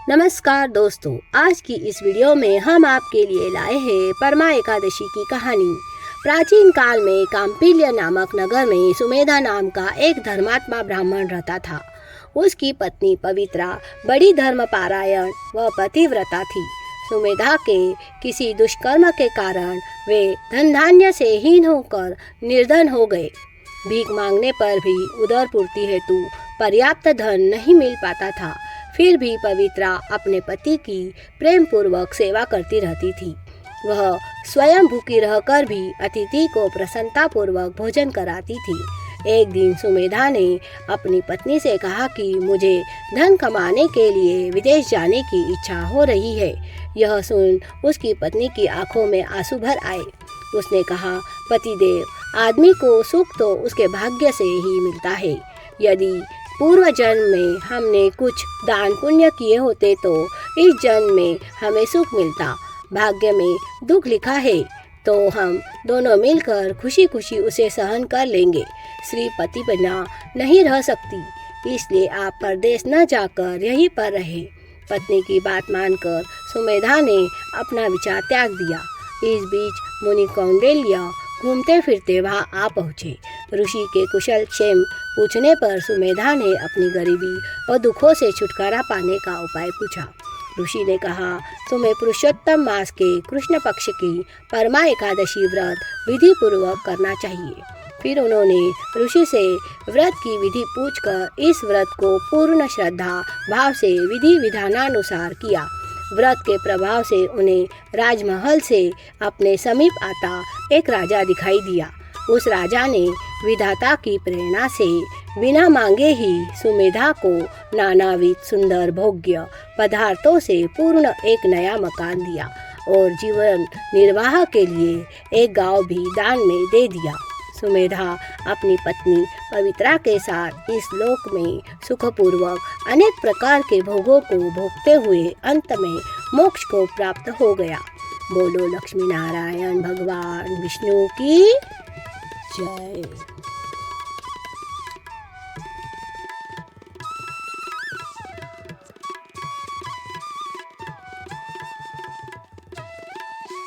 नमस्कार दोस्तों, आज की इस वीडियो में हम आपके लिए लाए हैं परमा एकादशी की कहानी। प्राचीन काल में काम्पिल्य नामक नगर में सुमेधा नाम का एक धर्मात्मा ब्राह्मण रहता था। उसकी पत्नी पवित्रा बड़ी धर्मपारायण व पतिव्रता थी। सुमेधा के किसी दुष्कर्म के कारण वे धन धान्य से हीन होकर निर्धन हो गए। भीख मांगने पर भी उदर पूर्ति हेतु पर्याप्त धन नहीं मिल पाता था। फिर भी पवित्रा अपने पति की प्रेम पूर्वक सेवा करती रहती थी। वह स्वयं भूखी रहकर भी अतिथि को प्रसन्नता पूर्वक भोजन कराती थी। एक दिन सुमेधा ने अपनी पत्नी से कहा कि मुझे धन कमाने के लिए विदेश जाने की इच्छा हो रही है। यह सुन उसकी पत्नी की आंखों में आंसू भर आए। उसने कहा, पतिदेव, आदमी को सुख तो उसके भाग्य से ही मिलता है। यदि पूर्व जन्म में हमने कुछ दान पुण्य किए होते तो इस जन्म में हमें सुख मिलता। भाग्य में दुख लिखा है तो हम दोनों मिलकर खुशी खुशी उसे सहन कर लेंगे। स्त्री पति बिना नहीं रह सकती, इसलिए आप परदेश न जाकर यहीं पर रहे। पत्नी की बात मानकर सुमेधा ने अपना विचार त्याग दिया। इस बीच मुनि कौंडिल्य घूमते फिरते वहाँ आ पहुँचे। ऋषि के कुशल क्षेम पूछने पर सुमेधा ने अपनी गरीबी और दुखों से छुटकारा पाने का उपाय पूछा। ऋषि ने कहा, तुम्हें पुरुषोत्तम मास के कृष्ण पक्ष की परमा एकादशी व्रत विधि पूर्वक करना चाहिए। फिर उन्होंने ऋषि से व्रत की विधि पूछकर इस व्रत को पूर्ण श्रद्धा भाव से विधि विधानानुसार किया। व्रत के प्रभाव से उन्हें राजमहल से अपने समीप आता एक राजा दिखाई दिया। उस राजा ने विधाता की प्रेरणा से बिना मांगे ही सुमेधा को नानाविध सुंदर भोग्य पदार्थों से पूर्ण एक नया मकान दिया और जीवन निर्वाह के लिए एक गांव भी दान में दे दिया। सुमेधा अपनी पत्नी पवित्रा के साथ इस लोक में सुखपूर्वक अनेक प्रकार के भोगों को भोगते हुए अंत में मोक्ष को प्राप्त हो गया। बोलो लक्ष्मी नारायण भगवान विष्णु की जय।